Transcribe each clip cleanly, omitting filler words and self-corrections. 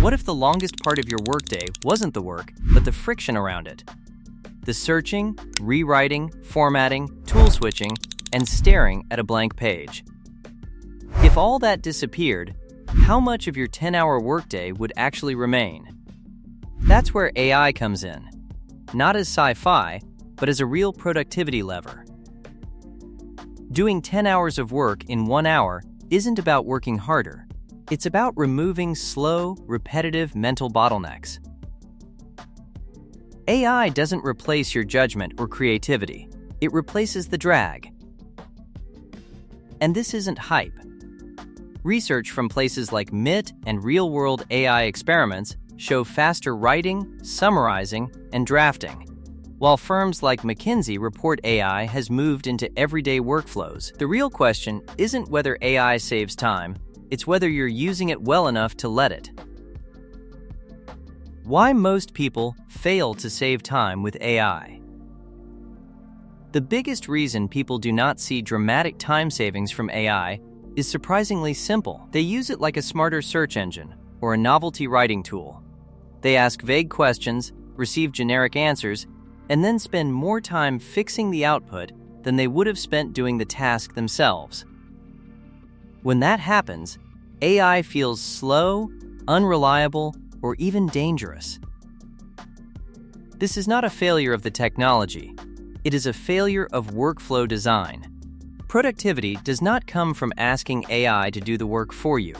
What if the longest part of your workday wasn't the work, but the friction around it? The searching, rewriting, formatting, tool switching, and staring at a blank page. If all that disappeared, how much of your 10-hour workday would actually remain? That's where AI comes in. Not as sci-fi, but as a real productivity lever. Doing 10 hours of work in 1 hour isn't about working harder. It's about removing slow, repetitive mental bottlenecks. AI doesn't replace your judgment or creativity. It replaces the drag. And this isn't hype. Research from places like MIT and real-world AI experiments show faster writing, summarizing, and drafting. While firms like McKinsey report AI has moved into everyday workflows, the real question isn't whether AI saves time, it's whether you're using it well enough to let it. Why most people fail to save time with AI. The biggest reason people do not see dramatic time savings from AI is surprisingly simple. They use it like a smarter search engine or a novelty writing tool. They ask vague questions, receive generic answers, and then spend more time fixing the output than they would have spent doing the task themselves. When that happens, AI feels slow, unreliable, or even dangerous. This is not a failure of the technology. It is a failure of workflow design. Productivity does not come from asking AI to do the work for you.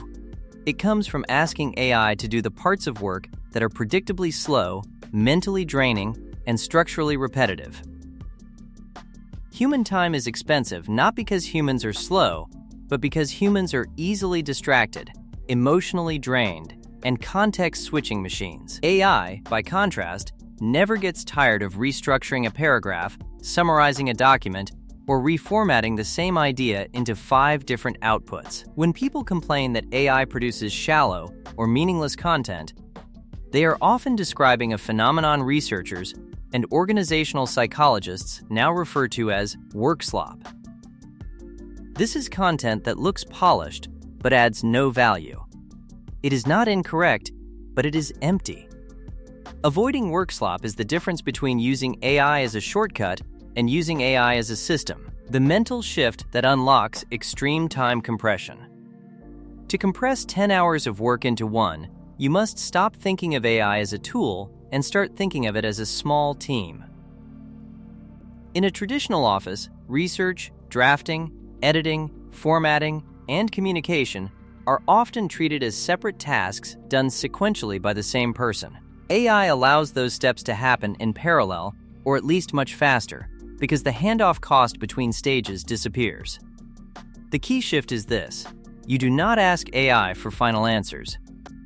It comes from asking AI to do the parts of work that are predictably slow, mentally draining, and structurally repetitive. Human time is expensive not because humans are slow, but because humans are easily distracted, emotionally drained, and context-switching machines. AI, by contrast, never gets tired of restructuring a paragraph, summarizing a document, or reformatting the same idea into 5 different outputs. When people complain that AI produces shallow or meaningless content, they are often describing a phenomenon researchers and organizational psychologists now refer to as work slop. This is content that looks polished but adds no value. It is not incorrect, but it is empty. Avoiding work slop is the difference between using AI as a shortcut and using AI as a system, the mental shift that unlocks extreme time compression. To compress 10 hours of work into one, you must stop thinking of AI as a tool and start thinking of it as a small team. In a traditional office, research, drafting, editing, formatting, and communication are often treated as separate tasks done sequentially by the same person. AI allows those steps to happen in parallel, or at least much faster, because the handoff cost between stages disappears. The key shift is this: you do not ask AI for final answers.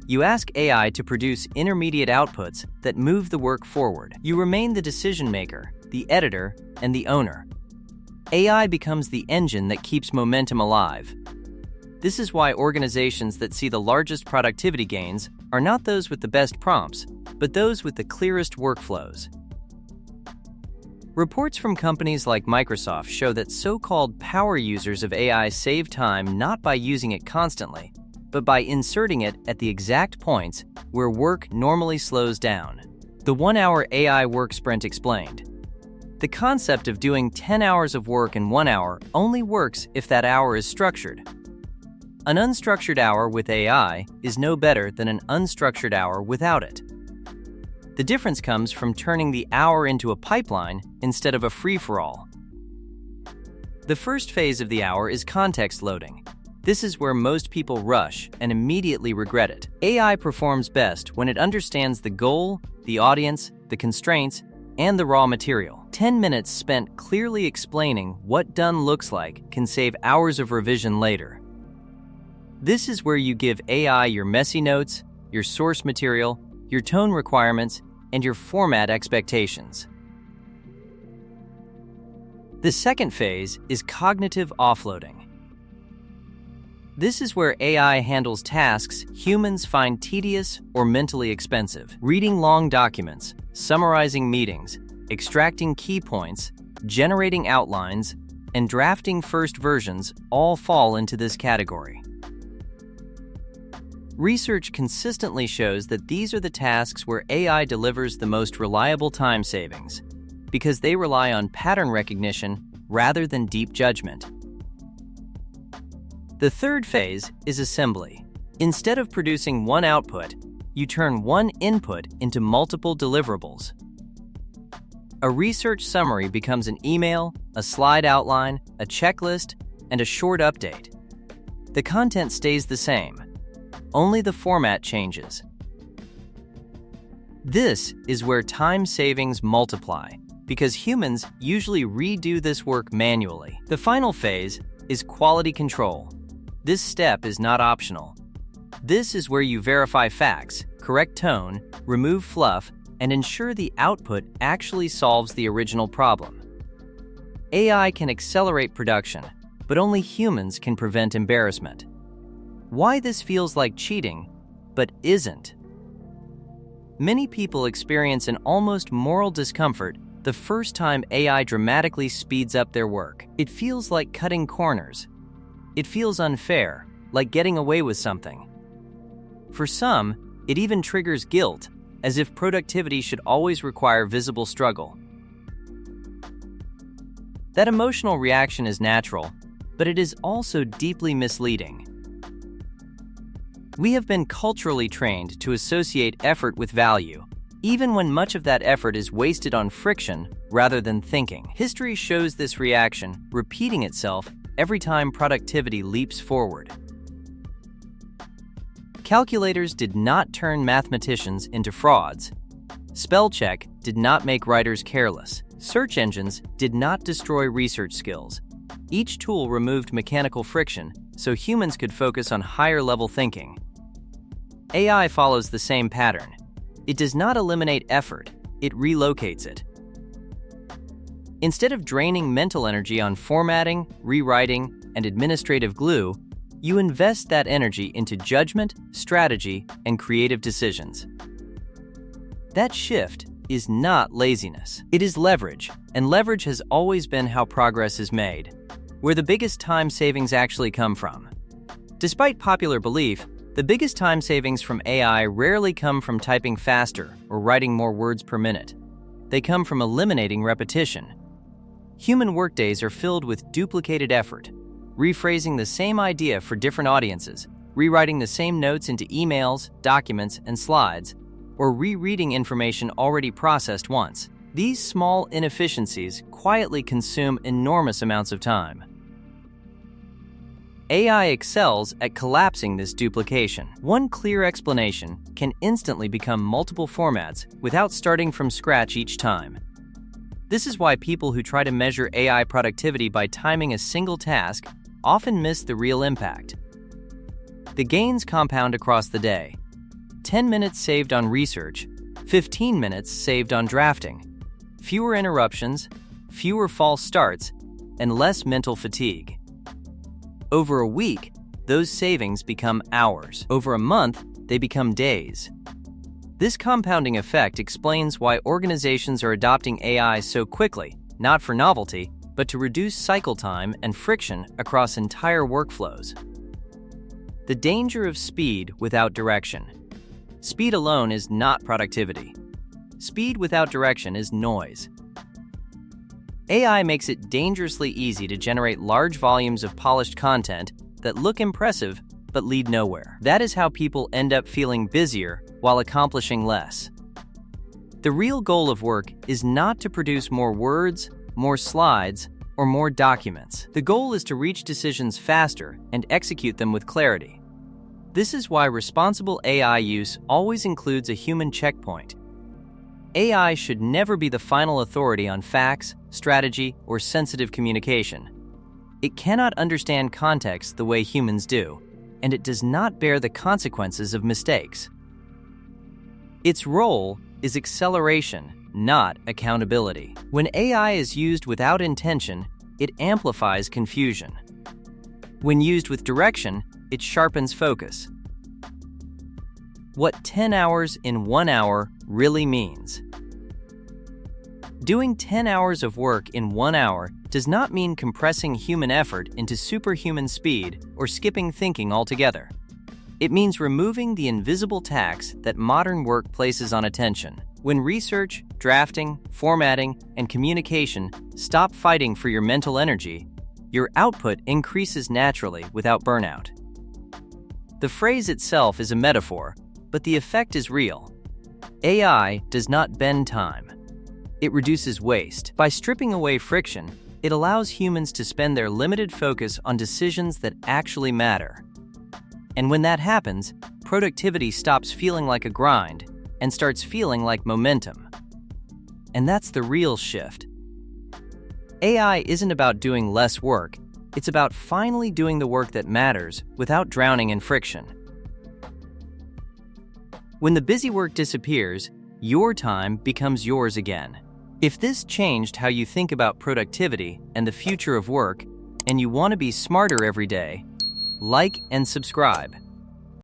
You ask AI to produce intermediate outputs that move the work forward. You remain the decision maker, the editor, and the owner. AI becomes the engine that keeps momentum alive. This is why organizations that see the largest productivity gains are not those with the best prompts, but those with the clearest workflows. Reports from companies like Microsoft show that so-called power users of AI save time not by using it constantly, but by inserting it at the exact points where work normally slows down. The 1-hour AI work sprint explained. The concept of doing 10 hours of work in 1 hour only works if that hour is structured. An unstructured hour with AI is no better than an unstructured hour without it. The difference comes from turning the hour into a pipeline instead of a free-for-all. The first phase of the hour is context loading. This is where most people rush and immediately regret it. AI performs best when it understands the goal, the audience, the constraints, and the raw material. 10 minutes spent clearly explaining what done looks like can save hours of revision later. This is where you give AI your messy notes, your source material, your tone requirements, and your format expectations. The second phase is cognitive offloading. This is where AI handles tasks humans find tedious or mentally expensive. Reading long documents, summarizing meetings, extracting key points, generating outlines, and drafting first versions all fall into this category. Research consistently shows that these are the tasks where AI delivers the most reliable time savings, because they rely on pattern recognition rather than deep judgment. The third phase is assembly. Instead of producing one output, you turn one input into multiple deliverables. A research summary becomes an email, a slide outline, a checklist, and a short update. The content stays the same, only the format changes. This is where time savings multiply, because humans usually redo this work manually. The final phase is quality control. This step is not optional. This is where you verify facts, correct tone, remove fluff, and ensure the output actually solves the original problem. AI can accelerate production, but only humans can prevent embarrassment. Why this feels like cheating, but isn't. Many people experience an almost moral discomfort the first time AI dramatically speeds up their work. It feels like cutting corners. It feels unfair, like getting away with something. For some, it even triggers guilt, as if productivity should always require visible struggle. That emotional reaction is natural, but it is also deeply misleading. We have been culturally trained to associate effort with value, even when much of that effort is wasted on friction rather than thinking. History shows this reaction repeating itself every time productivity leaps forward. Calculators did not turn mathematicians into frauds. Spell check did not make writers careless. Search engines did not destroy research skills. Each tool removed mechanical friction so humans could focus on higher-level thinking. AI follows the same pattern. It does not eliminate effort, it relocates it. Instead of draining mental energy on formatting, rewriting, and administrative glue, you invest that energy into judgment, strategy, and creative decisions. That shift is not laziness. It is leverage, and leverage has always been how progress is made, where the biggest time savings actually come from. Despite popular belief, the biggest time savings from AI rarely come from typing faster or writing more words per minute. They come from eliminating repetition. Human workdays are filled with duplicated effort, rephrasing the same idea for different audiences, rewriting the same notes into emails, documents, and slides, or rereading information already processed once. These small inefficiencies quietly consume enormous amounts of time. AI excels at collapsing this duplication. One clear explanation can instantly become multiple formats without starting from scratch each time. This is why people who try to measure AI productivity by timing a single task often miss the real impact. The gains compound across the day. 10 minutes saved on research, 15 minutes saved on drafting, fewer interruptions, fewer false starts, and less mental fatigue. Over a week, those savings become hours. Over a month, they become days. This compounding effect explains why organizations are adopting AI so quickly, not for novelty, but to reduce cycle time and friction across entire workflows. The danger of speed without direction. Speed alone is not productivity. Speed without direction is noise. AI makes it dangerously easy to generate large volumes of polished content that look impressive but lead nowhere. That is how people end up feeling busier while accomplishing less. The real goal of work is not to produce more words, more slides, or more documents. The goal is to reach decisions faster and execute them with clarity. This is why responsible AI use always includes a human checkpoint. AI should never be the final authority on facts, strategy, or sensitive communication. It cannot understand context the way humans do, and it does not bear the consequences of mistakes. Its role is acceleration, not accountability. When AI is used without intention, it amplifies confusion. When used with direction, it sharpens focus. What 10 hours in 1 hour really means. Doing 10 hours of work in 1 hour does not mean compressing human effort into superhuman speed or skipping thinking altogether. It means removing the invisible tax that modern work places on attention. When research, drafting, formatting, and communication stop fighting for your mental energy, your output increases naturally without burnout. The phrase itself is a metaphor, but the effect is real. AI does not bend time. It reduces waste. By stripping away friction, it allows humans to spend their limited focus on decisions that actually matter. And when that happens, productivity stops feeling like a grind and starts feeling like momentum. And that's the real shift. AI isn't about doing less work, it's about finally doing the work that matters without drowning in friction. When the busy work disappears, your time becomes yours again. If this changed how you think about productivity and the future of work, and you want to be smarter every day, like and subscribe.